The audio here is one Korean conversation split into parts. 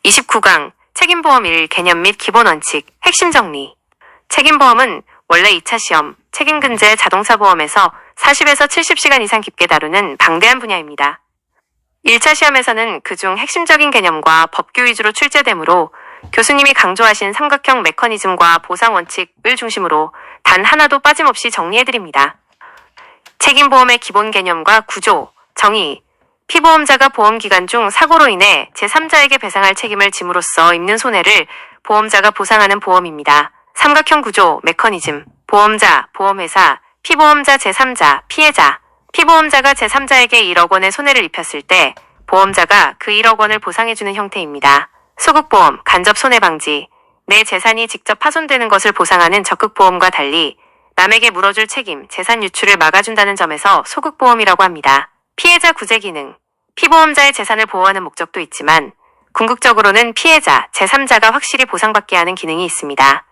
29강 책임보험 1 개념 및 기본 원칙 핵심 정리. 책임보험은 원래 2차 시험, 책임근제 자동차보험에서 40에서 70시간 이상 깊게 다루는 방대한 분야입니다. 1차 시험에서는 그중 핵심적인 개념과 법규 위주로 출제되므로 교수님이 강조하신 삼각형 메커니즘과 보상 원칙을 중심으로 단 하나도 빠짐없이 정리해드립니다. 책임보험의 기본 개념과 구조, 정의. 피보험자가 보험기간 중 사고로 인해 제3자에게 배상할 책임을 짐으로써 입는 손해를 보험자가 보상하는 보험입니다. 삼각형 구조, 메커니즘. 보험자, 보험회사, 피보험자 제3자, 피해자. 피보험자가 제3자에게 1억 원의 손해를 입혔을 때 보험자가 그 1억 원을 보상해주는 형태입니다. 소극보험, 간접 손해방지. 내 재산이 직접 파손되는 것을 보상하는 적극보험과 달리 남에게 물어줄 책임, 재산 유출을 막아준다는 점에서 소극보험이라고 합니다. 피해자 구제 기능. 피보험자의 재산을 보호하는 목적도 있지만 궁극적으로는 피해자, 제3자가 확실히 보상받게 하는 기능이 있습니다.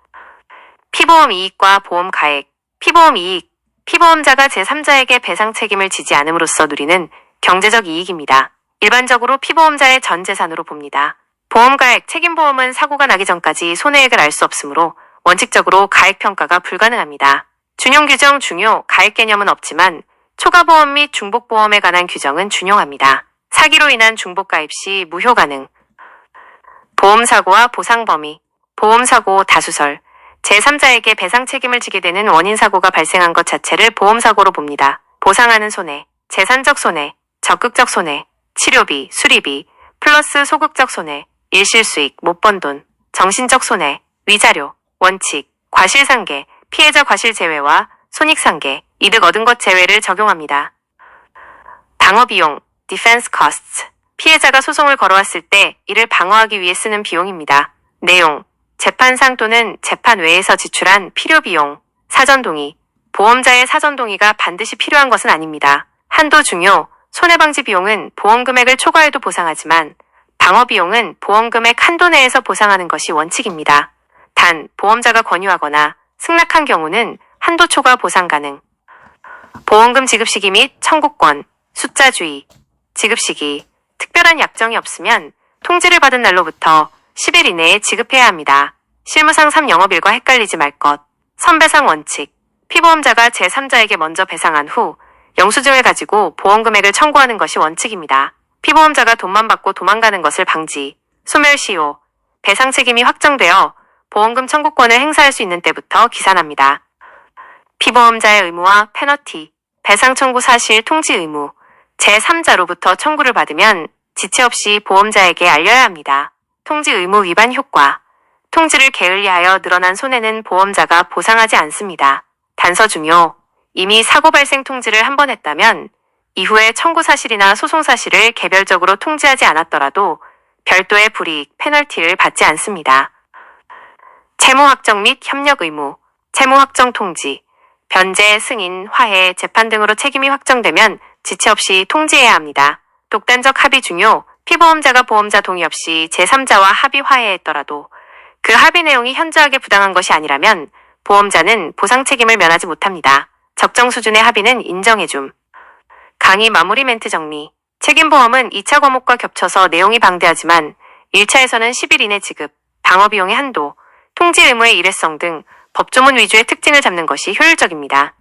피보험 이익과 보험 가액. 피보험 이익. 피보험자가 제3자에게 배상 책임을 지지 않음으로써 누리는 경제적 이익입니다. 일반적으로 피보험자의 전 재산으로 봅니다. 보험가액. 책임보험은 사고가 나기 전까지 손해액을 알 수 없으므로 원칙적으로 가액평가가 불가능합니다. 준용 규정 중요, 가액 개념은 없지만 초과보험 및 중복보험에 관한 규정은 준용합니다. 사기로 인한 중복가입 시 무효 가능. 보험사고와 보상범위. 보험사고 다수설. 제3자에게 배상 책임을 지게 되는 원인사고가 발생한 것 자체를 보험사고로 봅니다. 보상하는 손해, 재산적 손해, 적극적 손해, 치료비, 수리비, 플러스 소극적 손해, 일실수익, 못 번 돈, 정신적 손해, 위자료, 원칙, 과실상계, 피해자 과실 제외와 손익상계, 이득 얻은 것 제외를 적용합니다. 방어비용, defense costs. 피해자가 소송을 걸어왔을 때 이를 방어하기 위해 쓰는 비용입니다. 내용, 재판상 또는 재판 외에서 지출한 필요비용, 사전동의. 보험자의 사전동의가 반드시 필요한 것은 아닙니다. 한도 중요, 손해방지 비용은 보험금액을 초과해도 보상하지만 방어비용은 보험금액 한도 내에서 보상하는 것이 원칙입니다. 단, 보험자가 권유하거나 승낙한 경우는 한도 초과 보상 가능. 보험금 지급 시기 및 청구권, 숫자주의. 지급 시기. 특별한 약정이 없으면 통지를 받은 날로부터 10일 이내에 지급해야 합니다. 실무상 3영업일과 헷갈리지 말 것. 선배상 원칙. 피보험자가 제3자에게 먼저 배상한 후 영수증을 가지고 보험금액을 청구하는 것이 원칙입니다. 피보험자가 돈만 받고 도망가는 것을 방지. 소멸시효. 배상 책임이 확정되어 보험금 청구권을 행사할 수 있는 때부터 기산합니다. 피보험자의 의무와 페너티. 배상 청구 사실 통지 의무. 제3자로부터 청구를 받으면 지체 없이 보험자에게 알려야 합니다. 통지 의무 위반 효과. 통지를 게을리하여 늘어난 손해는 보험자가 보상하지 않습니다. 단서 중요. 이미 사고 발생 통지를 한 번 했다면 이후에 청구 사실이나 소송 사실을 개별적으로 통지하지 않았더라도 별도의 불이익, 페널티를 받지 않습니다. 채무 확정 및 협력 의무. 채무 확정 통지. 변제, 승인, 화해, 재판 등으로 책임이 확정되면 지체 없이 통지해야 합니다. 독단적 합의 중요. 피보험자가 보험자 동의 없이 제3자와 합의 화해했더라도 그 합의 내용이 현저하게 부당한 것이 아니라면 보험자는 보상 책임을 면하지 못합니다. 적정 수준의 합의는 인정해줌. 강의 마무리 멘트 정리. 책임보험은 2차 과목과 겹쳐서 내용이 방대하지만 1차에서는 10일 이내 지급, 방어비용의 한도, 통지 의무의 일회성 등 법조문 위주의 특징을 잡는 것이 효율적입니다.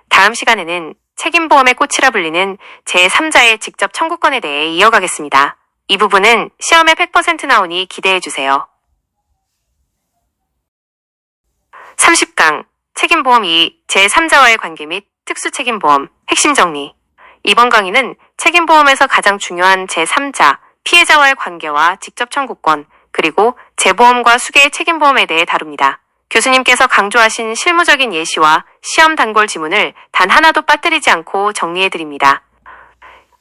다음 시간에는 책임보험의 꽃이라 불리는 제3자의 직접 청구권에 대해 이어가겠습니다. 이 부분은 시험에 100% 나오니 기대해주세요. 30강 책임보험 2 제3자와의 관계 및 특수책임보험 핵심 정리. 이번 강의는 책임보험에서 가장 중요한 제3자, 피해자와의 관계와 직접 청구권, 그리고 재보험과 수개의 책임보험에 대해 다룹니다. 교수님께서 강조하신 실무적인 예시와 시험 단골 지문을 단 하나도 빠뜨리지 않고 정리해드립니다.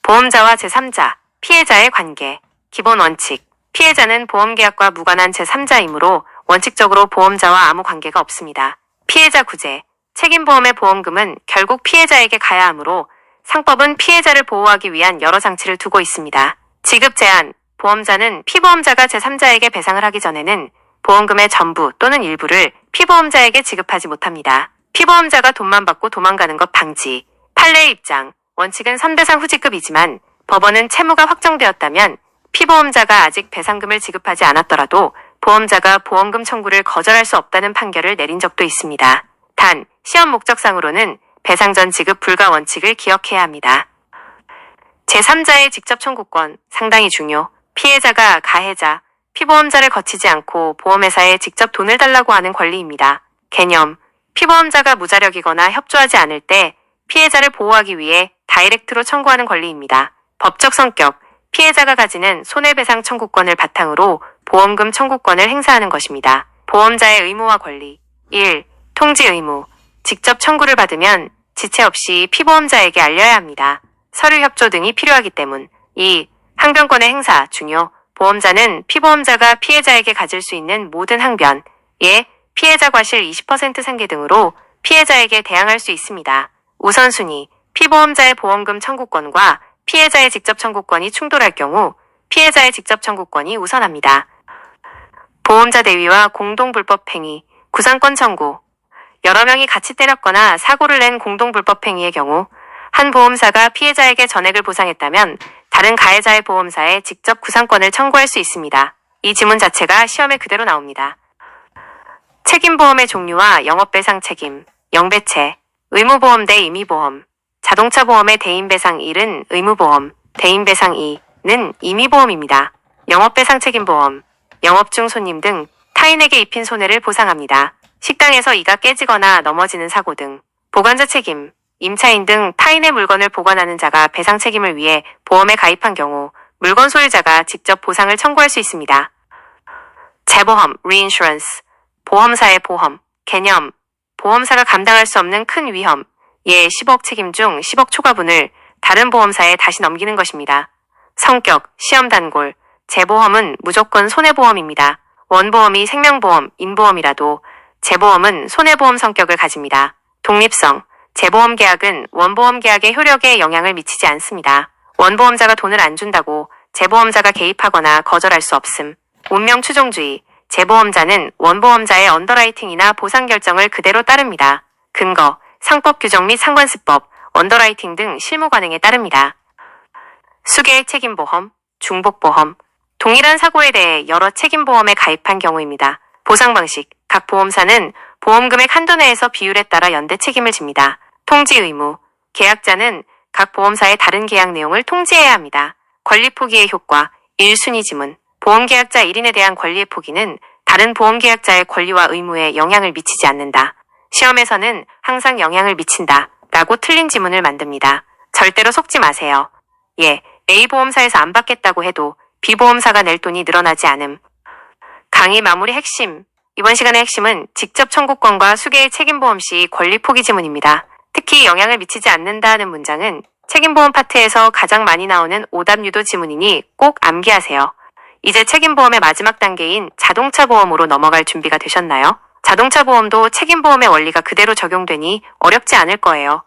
보험자와 제3자, 피해자의 관계. 기본 원칙. 피해자는 보험계약과 무관한 제3자이므로 원칙적으로 보험자와 아무 관계가 없습니다. 피해자 구제. 책임보험의 보험금은 결국 피해자에게 가야 하므로 상법은 피해자를 보호하기 위한 여러 장치를 두고 있습니다. 지급 제한. 보험자는 피보험자가 제3자에게 배상을 하기 전에는 보험금의 전부 또는 일부를 피보험자에게 지급하지 못합니다. 피보험자가 돈만 받고 도망가는 것 방지. 판례의 입장. 원칙은 선배상 후지급이지만 법원은 채무가 확정되었다면 피보험자가 아직 배상금을 지급하지 않았더라도 보험자가 보험금 청구를 거절할 수 없다는 판결을 내린 적도 있습니다. 단, 시험 목적상으로는 배상 전 지급 불가 원칙을 기억해야 합니다. 제3자의 직접 청구권, 상당히 중요. 피해자가 가해자, 피보험자를 거치지 않고 보험회사에 직접 돈을 달라고 하는 권리입니다. 개념, 피보험자가 무자력이거나 협조하지 않을 때 피해자를 보호하기 위해 다이렉트로 청구하는 권리입니다. 법적 성격, 피해자가 가지는 손해배상 청구권을 바탕으로 보험금 청구권을 행사하는 것입니다. 보험자의 의무와 권리 1. 통지 의무, 직접 청구를 받으면 지체 없이 피보험자에게 알려야 합니다. 서류 협조 등이 필요하기 때문. 2. 항변권의 행사, 중요. 보험자는 피보험자가 피해자에게 가질 수 있는 모든 항변, 예, 피해자 과실 20% 상계 등으로 피해자에게 대항할 수 있습니다. 우선순위, 피보험자의 보험금 청구권과 피해자의 직접 청구권이 충돌할 경우 피해자의 직접 청구권이 우선합니다. 보험자 대위와 공동불법행위, 구상권 청구. 여러 명이 같이 때렸거나 사고를 낸 공동불법행위의 경우 한 보험사가 피해자에게 전액을 보상했다면 다른 가해자의 보험사에 직접 구상권을 청구할 수 있습니다. 이 지문 자체가 시험에 그대로 나옵니다. 책임보험의 종류와 영업배상 책임, 영배체, 의무보험 대 임의보험, 자동차보험의 대인배상 1은 의무보험, 대인배상 2는 임의보험입니다. 영업배상 책임보험, 영업 중 손님 등 타인에게 입힌 손해를 보상합니다. 식당에서 이가 깨지거나 넘어지는 사고 등. 보관자 책임, 임차인 등 타인의 물건을 보관하는 자가 배상 책임을 위해 보험에 가입한 경우 물건 소유자가 직접 보상을 청구할 수 있습니다. 재보험, reinsurance, 보험사의 보험, 개념, 보험사가 감당할 수 없는 큰 위험, 예 10억 책임 중 10억 초과분을 다른 보험사에 다시 넘기는 것입니다. 성격, 시험 단골, 재보험은 무조건 손해보험입니다. 원보험이 생명보험, 인보험이라도 재보험은 손해보험 성격을 가집니다. 독립성, 재보험 계약은 원보험 계약의 효력에 영향을 미치지 않습니다. 원보험자가 돈을 안 준다고 재보험자가 개입하거나 거절할 수 없음. 운명 추종주의, 재보험자는 원보험자의 언더라이팅이나 보상 결정을 그대로 따릅니다. 근거, 상법 규정 및 상관습법, 언더라이팅 등 실무 관행에 따릅니다. 수개의 책임보험, 중복보험, 동일한 사고에 대해 여러 책임보험에 가입한 경우입니다. 보상 방식, 각 보험사는 보험금액 한도 내에서 비율에 따라 연대 책임을 집니다. 통지 의무, 계약자는 각 보험사의 다른 계약 내용을 통지해야 합니다. 권리 포기의 효과, 1순위 지문, 보험계약자 1인에 대한 권리의 포기는 다른 보험계약자의 권리와 의무에 영향을 미치지 않는다. 시험에서는 항상 영향을 미친다 라고 틀린 지문을 만듭니다. 절대로 속지 마세요. 예, A 보험사에서 안 받겠다고 해도 B 보험사가 낼 돈이 늘어나지 않음. 강의 마무리 핵심, 이번 시간의 핵심은 직접 청구권과 수개의 책임보험 시 권리 포기 지문입니다. 특히 영향을 미치지 않는다는 문장은 책임보험 파트에서 가장 많이 나오는 오답 유도 지문이니 꼭 암기하세요. 이제 책임보험의 마지막 단계인 자동차 보험으로 넘어갈 준비가 되셨나요? 자동차 보험도 책임보험의 원리가 그대로 적용되니 어렵지 않을 거예요.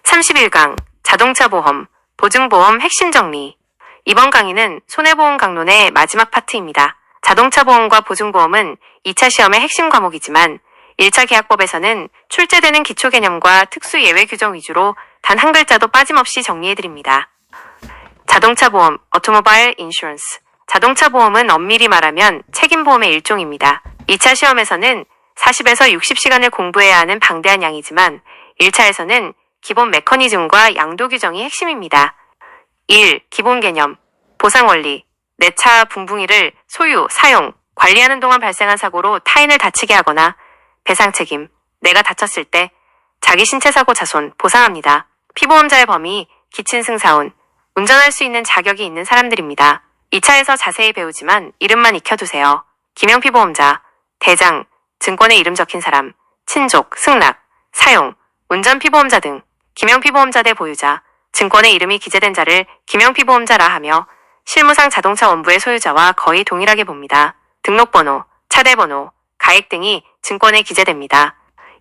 (31강) 자동차 보험, 보증보험 핵심 정리. 이번 강의는 손해보험 강론의 마지막 파트입니다. 자동차 보험과 보증보험은 2차 시험의 핵심 과목이지만 1차 계약법에서는 출제되는 기초 개념과 특수 예외 규정 위주로 단 한 글자도 빠짐없이 정리해드립니다. 자동차 보험, automobile insurance. 자동차 보험은 엄밀히 말하면 책임보험의 일종입니다. 2차 시험에서는 40에서 60시간을 공부해야 하는 방대한 양이지만 1차에서는 기본 메커니즘과 양도 규정이 핵심입니다. 1. 기본 개념, 보상 원리. 내 차 붕붕이를 소유, 사용, 관리하는 동안 발생한 사고로 타인을 다치게 하거나 배상 책임, 내가 다쳤을 때 자기 신체 사고 자손 보상합니다. 피보험자의 범위, 기친 승사운, 운전할 수 있는 자격이 있는 사람들입니다. 2차에서 자세히 배우지만 이름만 익혀두세요. 기명 피보험자, 대장, 증권에 이름 적힌 사람, 친족, 승낙, 사용, 운전 피보험자 등 기명 피보험자 대 보유자, 증권에 이름이 기재된 자를 기명 피보험자라 하며 실무상 자동차 원부의 소유자와 거의 동일하게 봅니다. 등록번호, 차대번호, 가액 등이 증권에 기재됩니다.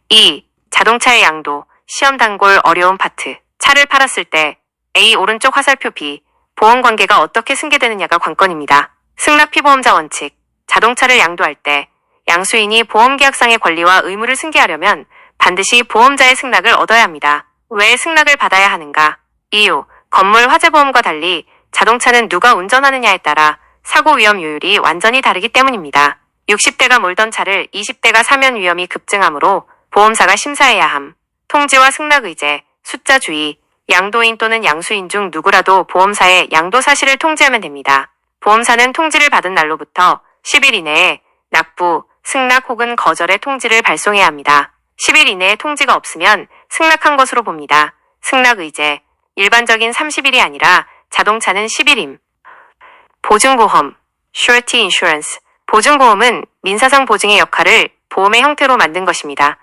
2. 자동차의 양도, 시험 단골 어려운 파트. 차를 팔았을 때 A 오른쪽 화살표 B, 보험 관계가 어떻게 승계되느냐가 관건입니다. 승낙 피보험자 원칙, 자동차를 양도할 때 양수인이 보험계약상의 권리와 의무를 승계하려면 반드시 보험자의 승낙을 얻어야 합니다. 왜 승낙을 받아야 하는가? 이유, 건물 화재보험과 달리 자동차는 누가 운전하느냐에 따라 사고 위험율이 완전히 다르기 때문입니다. 60대가 몰던 차를 20대가 사면 위험이 급증하므로 보험사가 심사해야 함. 통지와 승낙의제, 숫자 주의, 양도인 또는 양수인 중 누구라도 보험사에 양도 사실을 통지하면 됩니다. 보험사는 통지를 받은 날로부터 10일 이내에 납부, 승낙 혹은 거절의 통지를 발송해야 합니다. 10일 이내에 통지가 없으면 승낙한 것으로 봅니다. 승낙의제, 일반적인 30일이 아니라 자동차는 10일임. 보증보험, surety insurance. 보증보험은 민사상 보증의 역할을 보험의 형태로 만든 것입니다.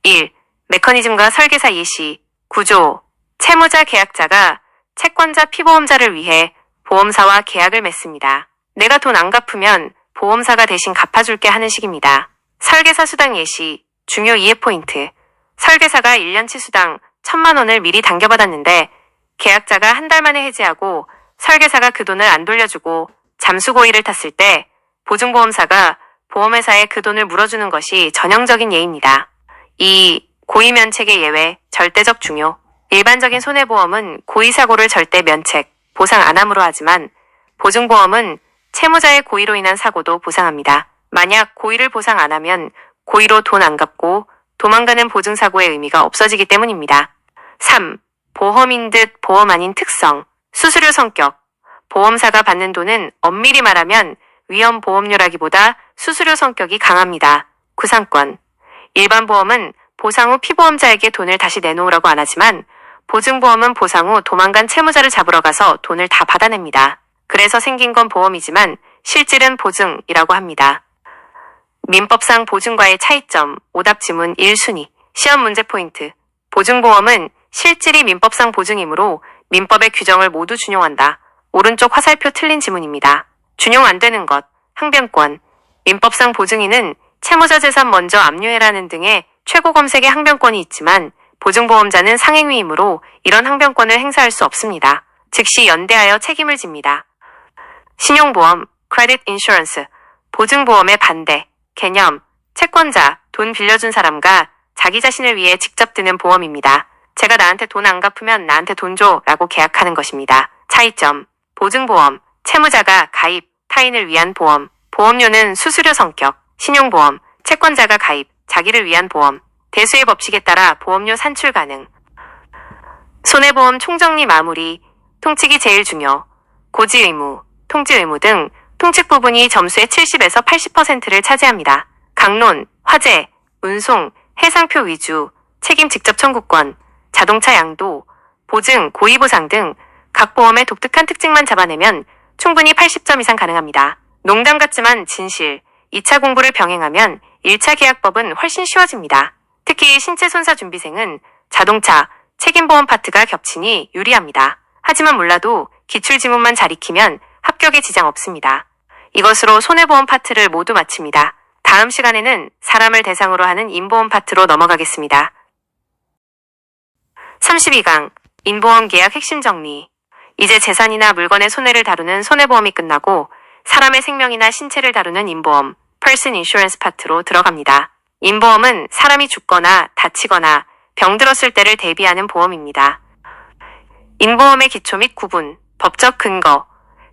1. 메커니즘과 설계사 예시, 구조. 채무자 계약자가 채권자 피보험자를 위해 보험사와 계약을 맺습니다. 내가 돈 안 갚으면 보험사가 대신 갚아줄게 하는 식입니다. 설계사 수당 예시, 중요 이해 포인트. 설계사가 1년치 수당 1,000만 원을 미리 당겨받았는데 계약자가 한 달 만에 해지하고 설계사가 그 돈을 안 돌려주고 잠수고의를 탔을 때 보증보험사가 보험회사에 그 돈을 물어주는 것이 전형적인 예입니다. 2. 고의 면책의 예외, 절대적 중요. 일반적인 손해보험은 고의 사고를 절대 면책, 보상 안 함으로 하지만 보증보험은 채무자의 고의로 인한 사고도 보상합니다. 만약 고의를 보상 안 하면 고의로 돈 안 갚고 도망가는 보증사고의 의미가 없어지기 때문입니다. 3. 보험인 듯 보험 아닌 특성, 수수료 성격. 보험사가 받는 돈은 엄밀히 말하면 위험보험료라기보다 수수료 성격이 강합니다. 구상권. 일반 보험은 보상 후 피보험자에게 돈을 다시 내놓으라고 안 하지만 보증보험은 보상 후 도망간 채무자를 잡으러 가서 돈을 다 받아냅니다. 그래서 생긴 건 보험이지만 실질은 보증이라고 합니다. 민법상 보증과의 차이점, 오답 지문 1순위, 시험 문제 포인트. 보증보험은 실질이 민법상 보증이므로 민법의 규정을 모두 준용한다. 오른쪽 화살표 틀린 지문입니다. 준용 안 되는 것, 항변권. 민법상 보증인은 채무자 재산 먼저 압류해라는 등의 최고 검색의 항변권이 있지만 보증보험자는 상행위이므로 이런 항변권을 행사할 수 없습니다. 즉시 연대하여 책임을 집니다. 신용보험, credit insurance. 보증보험의 반대, 개념, 채권자, 돈 빌려준 사람과 자기 자신을 위해 직접 드는 보험입니다. 제가 나한테 돈 안 갚으면 나한테 돈 줘 라고 계약하는 것입니다. 차이점, 보증보험, 채무자가 가입, 타인을 위한 보험, 보험료는 수수료 성격, 신용보험, 채권자가 가입, 자기를 위한 보험, 대수의 법칙에 따라 보험료 산출 가능. 손해보험 총정리 마무리, 통칙이 제일 중요, 고지의무, 통지의무 등 통칙 부분이 점수의 70에서 80%를 차지합니다. 강론, 화재, 운송, 해상표 위주, 책임 직접 청구권, 자동차 양도, 보증, 고의보상 등 각 보험의 독특한 특징만 잡아내면 충분히 80점 이상 가능합니다. 농담 같지만 진실, 2차 공부를 병행하면 1차 계약법은 훨씬 쉬워집니다. 특히 신체손사준비생은 자동차, 책임보험 파트가 겹치니 유리합니다. 하지만 몰라도 기출지문만 잘 익히면 합격에 지장 없습니다. 이것으로 손해보험 파트를 모두 마칩니다. 다음 시간에는 사람을 대상으로 하는 인보험 파트로 넘어가겠습니다. 32강 인보험 계약 핵심 정리. 이제 재산이나 물건의 손해를 다루는 손해보험이 끝나고 사람의 생명이나 신체를 다루는 인보험, person insurance 파트로 들어갑니다. 인보험은 사람이 죽거나 다치거나 병들었을 때를 대비하는 보험입니다. 인보험의 기초 및 구분, 법적 근거,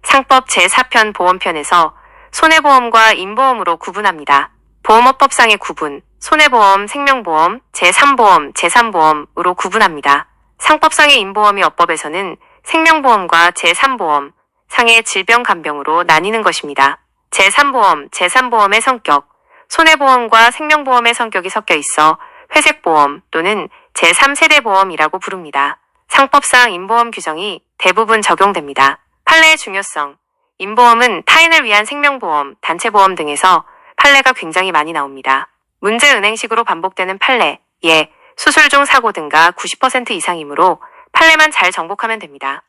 상법 제4편 보험편에서 손해보험과 인보험으로 구분합니다. 보험업법상의 구분, 손해보험, 생명보험, 제3보험, 제3보험으로 구분합니다. 상법상의 인보험이 업법에서는 생명보험과 제3보험, 상해 질병간병으로 나뉘는 것입니다. 제3보험, 제3보험의 성격, 손해보험과 생명보험의 성격이 섞여 있어 회색보험 또는 제3세대보험이라고 부릅니다. 상법상 인보험 규정이 대부분 적용됩니다. 판례의 중요성, 인보험은 타인을 위한 생명보험, 단체보험 등에서 판례가 굉장히 많이 나옵니다. 문제은행식으로 반복되는 판례, 예, 수술 중 사고 등가 90% 이상이므로 판례만 잘 정복하면 됩니다.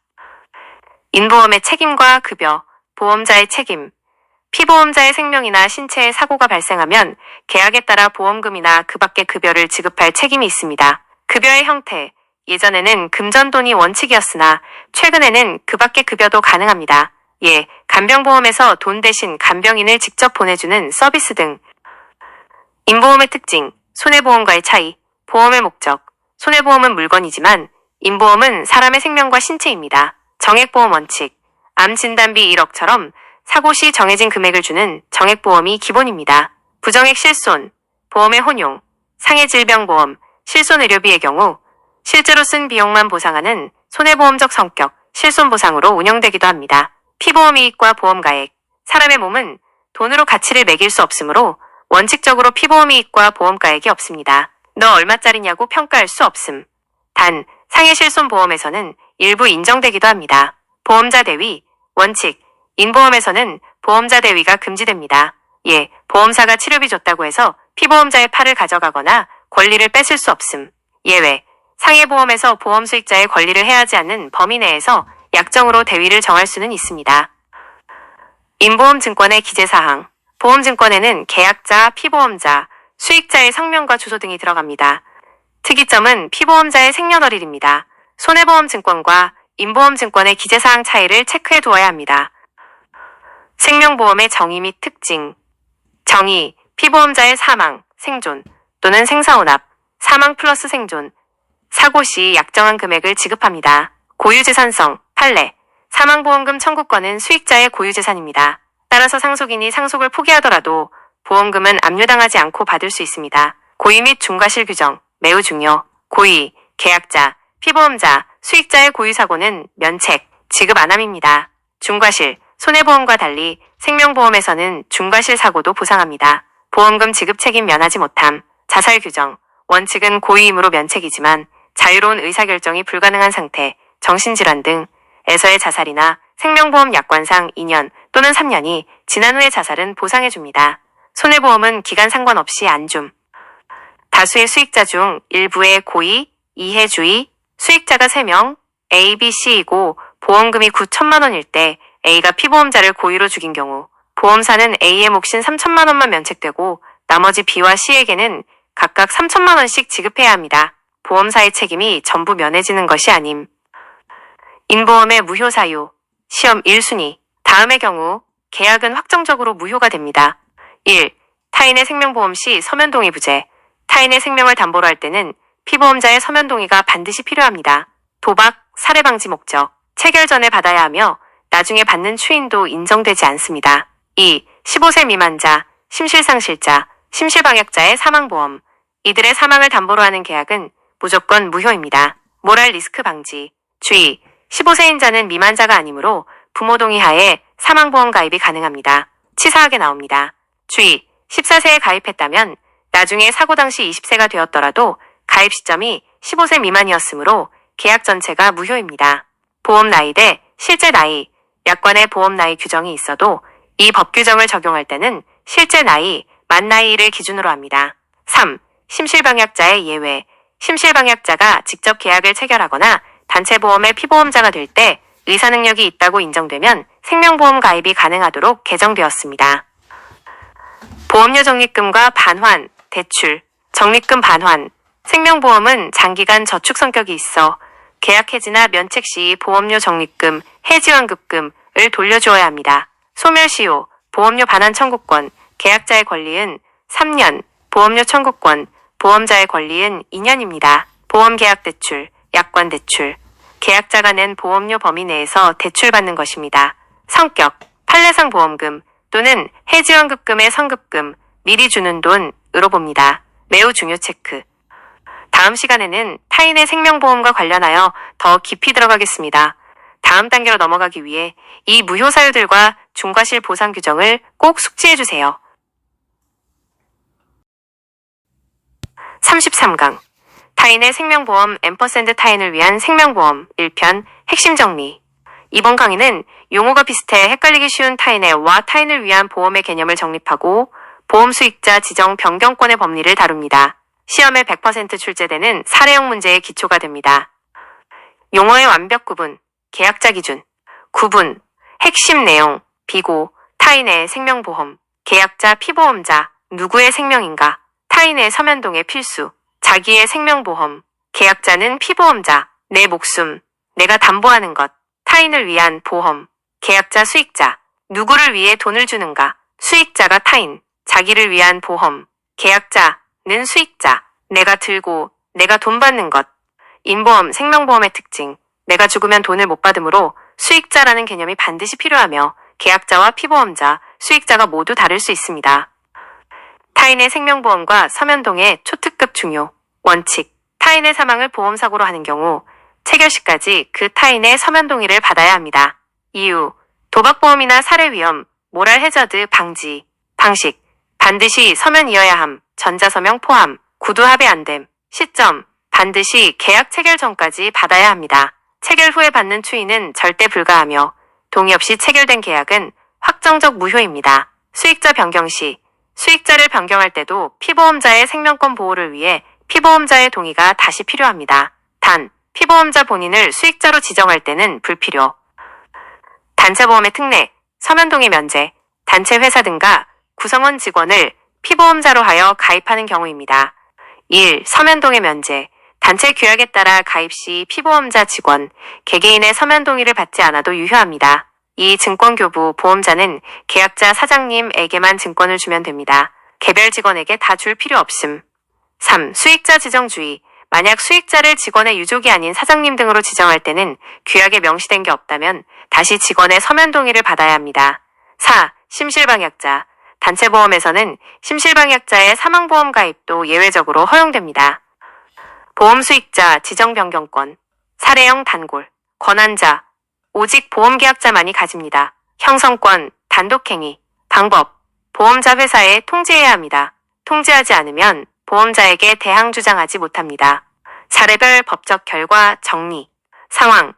인보험의 책임과 급여, 보험자의 책임, 피보험자의 생명이나 신체에 사고가 발생하면 계약에 따라 보험금이나 그 밖의 급여를 지급할 책임이 있습니다. 급여의 형태, 예전에는 금전돈이 원칙이었으나 최근에는 그 밖의 급여도 가능합니다. 예, 간병보험에서 돈 대신 간병인을 직접 보내주는 서비스 등. 인보험의 특징, 손해보험과의 차이, 보험의 목적. 손해보험은 물건이지만 인보험은 사람의 생명과 신체입니다. 정액보험 원칙. 암 진단비 1억처럼 사고 시 정해진 금액을 주는 정액보험이 기본입니다. 부정액 실손, 보험의 혼용, 상해질병보험, 실손의료비의 경우 실제로 쓴 비용만 보상하는 손해보험적 성격, 실손보상으로 운영되기도 합니다. 피보험 이익과 보험가액. 사람의 몸은 돈으로 가치를 매길 수 없으므로 원칙적으로 피보험 이익과 보험가액이 없습니다. 너 얼마짜리냐고 평가할 수 없음. 단, 상해실손보험에서는 일부 인정되기도 합니다. 보험자 대위, 원칙. 인보험에서는 보험자 대위가 금지됩니다. 예, 보험사가 치료비 줬다고 해서 피보험자의 팔을 가져가거나 권리를 뺏을 수 없음. 예외. 상해보험에서 보험 수익자의 권리를 해하지 않는 범위 내에서 약정으로 대위를 정할 수는 있습니다. 인보험증권의 기재사항. 보험증권에는 계약자, 피보험자, 수익자의 성명과 주소 등이 들어갑니다. 특이점은 피보험자의 생년월일입니다. 손해보험증권과 인보험증권의 기재사항 차이를 체크해 두어야 합니다. 생명보험의 정의 및 특징. 정의, 피보험자의 사망, 생존 또는 생사혼합, 사망 플러스 생존, 사고 시 약정한 금액을 지급합니다. 고유재산성, 판례, 사망보험금 청구권은 수익자의 고유재산입니다. 따라서 상속인이 상속을 포기하더라도 보험금은 압류당하지 않고 받을 수 있습니다. 고의 및 중과실 규정, 매우 중요. 고의, 계약자, 피보험자, 수익자의 고유사고는 면책, 지급 안함입니다. 중과실, 손해보험과 달리 생명보험에서는 중과실 사고도 보상합니다. 보험금 지급 책임 면하지 못함, 자살 규정, 원칙은 고의이므로 면책이지만 자유로운 의사결정이 불가능한 상태, 정신질환 등에서의 자살이나 생명보험 약관상 2년 또는 3년이 지난 후의 자살은 보상해줍니다. 손해보험은 기간 상관없이 안줌. 다수의 수익자 중 일부의 고의, 이해주의, 수익자가 3명, A, B, C이고 보험금이 9천만 원일 때 A가 피보험자를 고의로 죽인 경우 보험사는 A의 몫인 3천만 원만 면책되고 나머지 B와 C에게는 각각 3천만 원씩 지급해야 합니다. 보험사의 책임이 전부 면해지는 것이 아님. 인보험의 무효사유. 시험 1순위. 다음의 경우 계약은 확정적으로 무효가 됩니다. 1. 타인의 생명보험 시 서면동의 부재. 타인의 생명을 담보로 할 때는 피보험자의 서면동의가 반드시 필요합니다. 도박, 살해 방지 목적. 체결 전에 받아야 하며 나중에 받는 추인도 인정되지 않습니다. 2. 15세 미만자, 심실상실자, 심실방역자의 사망보험. 이들의 사망을 담보로 하는 계약은 무조건 무효입니다. 모랄 리스크 방지. 주의. 15세인 자는 미만자가 아니므로 부모 동의하에 사망보험 가입이 가능합니다. 치사하게 나옵니다. 주의. 14세에 가입했다면 나중에 사고 당시 20세가 되었더라도 가입 시점이 15세 미만이었으므로 계약 전체가 무효입니다. 보험 나이 대 실제 나이. 약관에 보험 나이 규정이 있어도 이 법 규정을 적용할 때는 실제 나이, 만 나이를 기준으로 합니다. 3. 심실방약자의 예외. 심실방약자가 직접 계약을 체결하거나 단체보험의 피보험자가 될 때 의사능력이 있다고 인정되면 생명보험 가입이 가능하도록 개정되었습니다. 보험료 적립금과 반환, 대출, 적립금 반환. 생명보험은 장기간 저축 성격이 있어 계약 해지나 면책 시 보험료 적립금, 해지환급금을 돌려주어야 합니다. 소멸시효, 보험료 반환 청구권, 계약자의 권리은 3년, 보험료 청구권, 보험자의 권리은 2년입니다. 보험계약대출, 약관대출, 계약자가 낸 보험료 범위 내에서 대출받는 것입니다. 성격, 판례상 보험금 또는 해지환급금의 선급금, 미리 주는 돈으로 봅니다. 매우 중요 체크. 다음 시간에는 타인의 생명보험과 관련하여 더 깊이 들어가겠습니다. 다음 단계로 넘어가기 위해 이 무효사유들과 중과실 보상 규정을 꼭 숙지해주세요. 33강. 타인의 생명보험 앰퍼샌드 타인을 위한 생명보험 1편 핵심 정리. 이번 강의는 용어가 비슷해 헷갈리기 쉬운 타인의 와 타인을 위한 보험의 개념을 정립하고 보험 수익자 지정 변경권의 법리를 다룹니다. 시험에 100% 출제되는 사례형 문제의 기초가 됩니다. 용어의 완벽 구분, 계약자 기준, 구분, 핵심 내용, 비고, 타인의 생명보험, 계약자 피보험자, 누구의 생명인가, 타인의 서면동의 필수, 자기의 생명보험, 계약자는 피보험자, 내 목숨, 내가 담보하는 것, 타인을 위한 보험, 계약자 수익자, 누구를 위해 돈을 주는가, 수익자가 타인, 자기를 위한 보험, 계약자는 수익자, 내가 들고 내가 돈 받는 것. 인보험, 생명보험의 특징. 내가 죽으면 돈을 못 받으므로 수익자라는 개념이 반드시 필요하며 계약자와 피보험자, 수익자가 모두 다를 수 있습니다. 타인의 생명보험과 서면동의 초특급 중요. 원칙. 타인의 사망을 보험사고로 하는 경우 체결 시까지 그 타인의 서면 동의를 받아야 합니다. 이유. 도박보험이나 살해위험, 모랄 해저드 방지. 방식. 반드시 서면이어야 함. 전자서명 포함. 구두 합의 안 됨. 시점. 반드시 계약 체결 전까지 받아야 합니다. 체결 후에 받는 추이는 절대 불가하며 동의 없이 체결된 계약은 확정적 무효입니다. 수익자 변경 시. 수익자를 변경할 때도 피보험자의 생명권 보호를 위해 피보험자의 동의가 다시 필요합니다. 단, 피보험자 본인을 수익자로 지정할 때는 불필요. 단체보험의 특례, 서면동의 면제, 단체 회사 등과 구성원 직원을 피보험자로 하여 가입하는 경우입니다. 1. 서면동의 면제. 단체 규약에 따라 가입 시 피보험자 직원, 개개인의 서면 동의를 받지 않아도 유효합니다. 2. 증권교부, 보험자는 계약자 사장님에게만 증권을 주면 됩니다. 개별 직원에게 다 줄 필요 없음. 3. 수익자 지정주의. 만약 수익자를 직원의 유족이 아닌 사장님 등으로 지정할 때는 규약에 명시된 게 없다면 다시 직원의 서면 동의를 받아야 합니다. 4. 심실방약자. 단체보험에서는 심실방약자의 사망보험 가입도 예외적으로 허용됩니다. 보험수익자 지정변경권, 사례형 단골, 권한자, 오직 보험계약자만이 가집니다. 형성권, 단독행위, 방법, 보험자 회사에 통지해야 합니다. 통지하지 않으면 보험자에게 대항 주장하지 못합니다. 사례별 법적 결과 정리, 상황,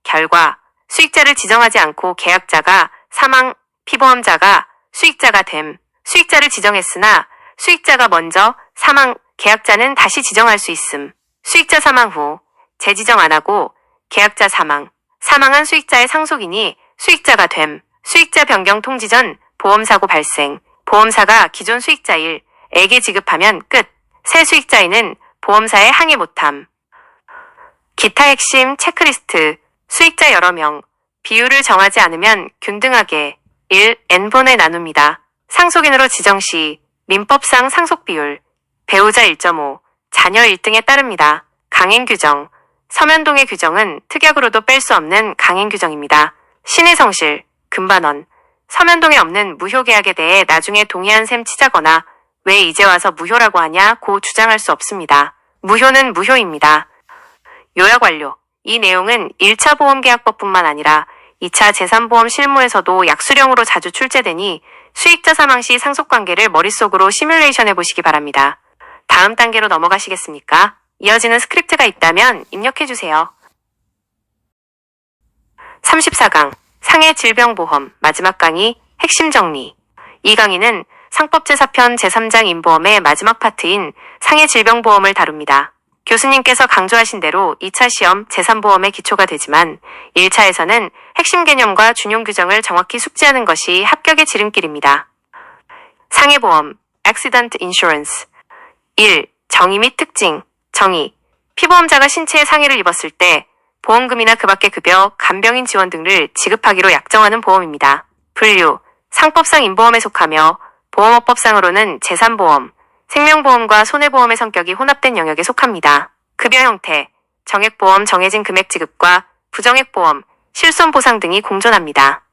결과, 수익자를 지정하지 않고 계약자가 사망, 피보험자가 수익자가 됨, 수익자를 지정했으나 수익자가 먼저 사망, 계약자는 다시 지정할 수 있음. 수익자 사망 후 재지정 안 하고 계약자 사망, 사망한 수익자의 상속인이 수익자가 됨, 수익자 변경 통지 전 보험사고 발생, 보험사가 기존 수익자일에게 지급하면 끝, 새 수익자인은 보험사에 항의 못함. 기타 핵심 체크리스트, 수익자 여러 명, 비율을 정하지 않으면 균등하게 1. n분의 나눕니다. 상속인으로 지정 시 민법상 상속비율, 배우자 1.5, 자녀 1등에 따릅니다. 강행 규정, 서면동의 규정은 특약으로도 뺄 수 없는 강행 규정입니다. 신의 성실, 금반원, 서면동에 없는 무효계약에 대해 나중에 동의한 셈 치자거나 왜 이제 와서 무효라고 하냐 고 주장할 수 없습니다. 무효는 무효입니다. 요약 완료. 이 내용은 1차 보험계약법뿐만 아니라 2차 재산보험 실무에서도 약수령으로 자주 출제되니 수익자 사망 시 상속관계를 머릿속으로 시뮬레이션 해보시기 바랍니다. 다음 단계로 넘어가시겠습니까? 이어지는 스크립트가 있다면 입력해주세요. 34강 상해질병보험 마지막 강의 핵심 정리. 이 강의는 상법제사편 제3장 인보험의 마지막 파트인 상해질병보험을 다룹니다. 교수님께서 강조하신 대로 2차 시험 제3보험의 기초가 되지만 1차에서는 핵심 개념과 준용 규정을 정확히 숙지하는 것이 합격의 지름길입니다. 상해보험 Accident Insurance 1. 정의 및 특징. 정의. 피보험자가 신체에 상해를 입었을 때 보험금이나 그 밖의 급여, 간병인 지원 등을 지급하기로 약정하는 보험입니다. 분류. 상법상 인보험에 속하며 보험업법상으로는 재산보험, 생명보험과 손해보험의 성격이 혼합된 영역에 속합니다. 급여 형태. 정액보험 정해진 금액 지급과 부정액보험, 실손보상 등이 공존합니다.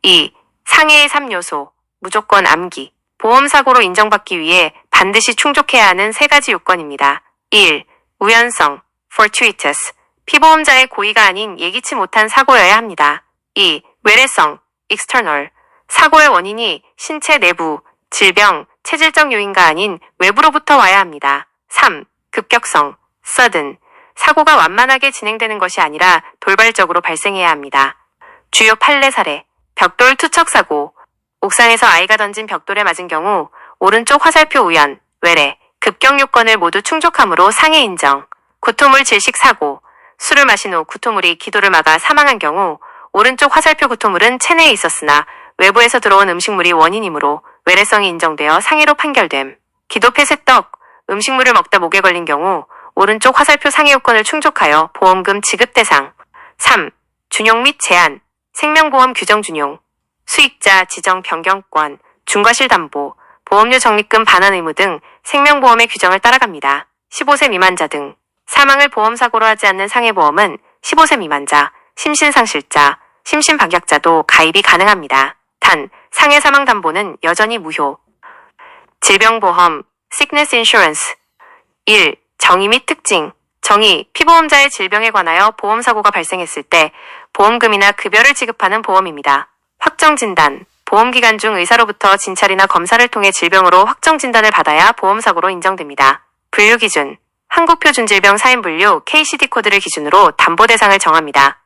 2. 상해의 3요소. 무조건 암기. 보험사고로 인정받기 위해 반드시 충족해야 하는 3가지 요건입니다. 1. 우연성, fortuitous, 피보험자의 고의가 아닌 예기치 못한 사고여야 합니다. 2. 외래성, external, 사고의 원인이 신체 내부, 질병, 체질적 요인가 아닌 외부로부터 와야 합니다. 3. 급격성, sudden, 사고가 완만하게 진행되는 것이 아니라 돌발적으로 발생해야 합니다. 주요 판례 사례, 벽돌 투척사고, 옥상에서 아이가 던진 벽돌에 맞은 경우 오른쪽 화살표 우연, 외래, 급경 요건을 모두 충족함으로 상해 인정. 구토물 질식 사고, 술을 마신 후 구토물이 기도를 막아 사망한 경우 오른쪽 화살표 구토물은 체내에 있었으나 외부에서 들어온 음식물이 원인이므로 외래성이 인정되어 상해로 판결됨. 기도 폐쇄떡, 음식물을 먹다 목에 걸린 경우 오른쪽 화살표 상해 요건을 충족하여 보험금 지급 대상. 3. 준용 및 제한, 생명보험 규정 준용, 수익자 지정 변경권, 중과실 담보, 보험료 적립금 반환 의무 등 생명보험의 규정을 따라갑니다. 15세 미만자 등 사망을 보험사고로 하지 않는 상해보험은 15세 미만자, 심신상실자, 심신박약자도 가입이 가능합니다. 단, 상해사망담보는 여전히 무효. 질병보험, sickness insurance. 1. 정의 및 특징. 정의, 피보험자의 질병에 관하여 보험사고가 발생했을 때 보험금이나 급여를 지급하는 보험입니다. 확정진단. 보험기간 중 의사로부터 진찰이나 검사를 통해 질병으로 확정진단을 받아야 보험사고로 인정됩니다. 분류기준. 한국표준질병 사인분류 KCD 코드를 기준으로 담보 대상을 정합니다.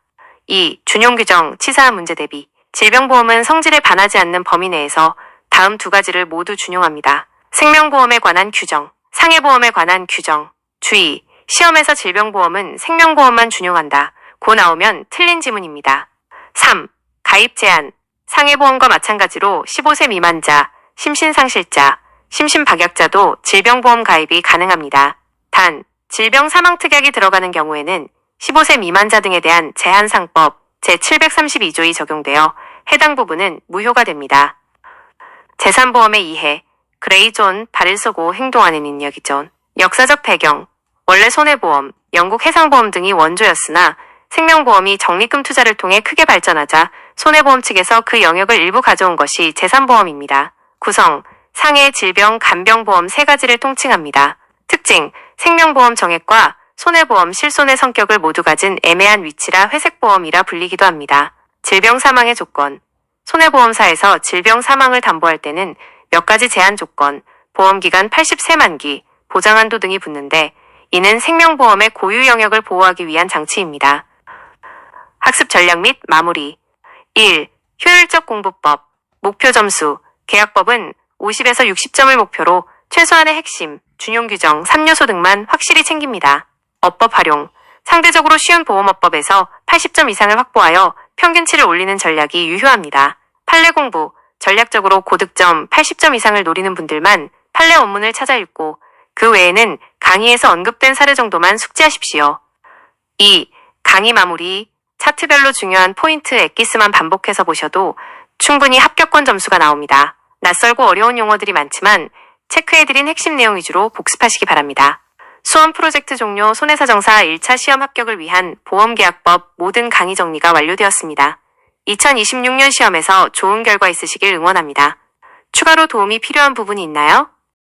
2. 준용규정, 치사한 문제 대비. 질병보험은 성질에 반하지 않는 범위 내에서 다음 두 가지를 모두 준용합니다. 생명보험에 관한 규정, 상해보험에 관한 규정. 주의, 시험에서 질병보험은 생명보험만 준용한다. 고 나오면 틀린 지문입니다. 3. 가입 제한. 상해보험과 마찬가지로 15세 미만자, 심신상실자, 심신박약자도 질병보험 가입이 가능합니다. 단, 질병 사망특약이 들어가는 경우에는 15세 미만자 등에 대한 제한상법 제732조이 적용되어 해당 부분은 무효가 됩니다. 재산보험의 이해, 그레이존, 발을 쏘고 행동하는 인력이존. 역사적 배경, 원래 손해보험, 영국 해상보험 등이 원조였으나 생명보험이 적립금 투자를 통해 크게 발전하자 손해보험 측에서 그 영역을 일부 가져온 것이 재산보험입니다. 구성, 상해, 질병, 간병보험 세 가지를 통칭합니다. 특징, 생명보험 정액과 손해보험, 실손의 성격을 모두 가진 애매한 위치라 회색보험이라 불리기도 합니다. 질병 사망의 조건, 손해보험사에서 질병 사망을 담보할 때는 몇 가지 제한 조건, 보험기간 80세 만기, 보장한도 등이 붙는데 이는 생명보험의 고유 영역을 보호하기 위한 장치입니다. 학습 전략 및 마무리. 1. 효율적 공부법. 목표 점수. 계약법은 50에서 60점을 목표로 최소한의 핵심, 준용규정, 3요소 등만 확실히 챙깁니다. 어법 활용. 상대적으로 쉬운 보험업법에서 80점 이상을 확보하여 평균치를 올리는 전략이 유효합니다. 판례 공부. 전략적으로 고득점 80점 이상을 노리는 분들만 판례 원문을 찾아 읽고 그 외에는 강의에서 언급된 사례 정도만 숙지하십시오. 2. 강의 마무리. 차트별로 중요한 포인트 엑기스만 반복해서 보셔도 충분히 합격권 점수가 나옵니다. 낯설고 어려운 용어들이 많지만 체크해드린 핵심 내용 위주로 복습하시기 바랍니다. 수험 프로젝트 종료 손해사정사 1차 시험 합격을 위한 보험계약법 모든 강의 정리가 완료되었습니다. 2026년 시험에서 좋은 결과 있으시길 응원합니다. 추가로 도움이 필요한 부분이 있나요?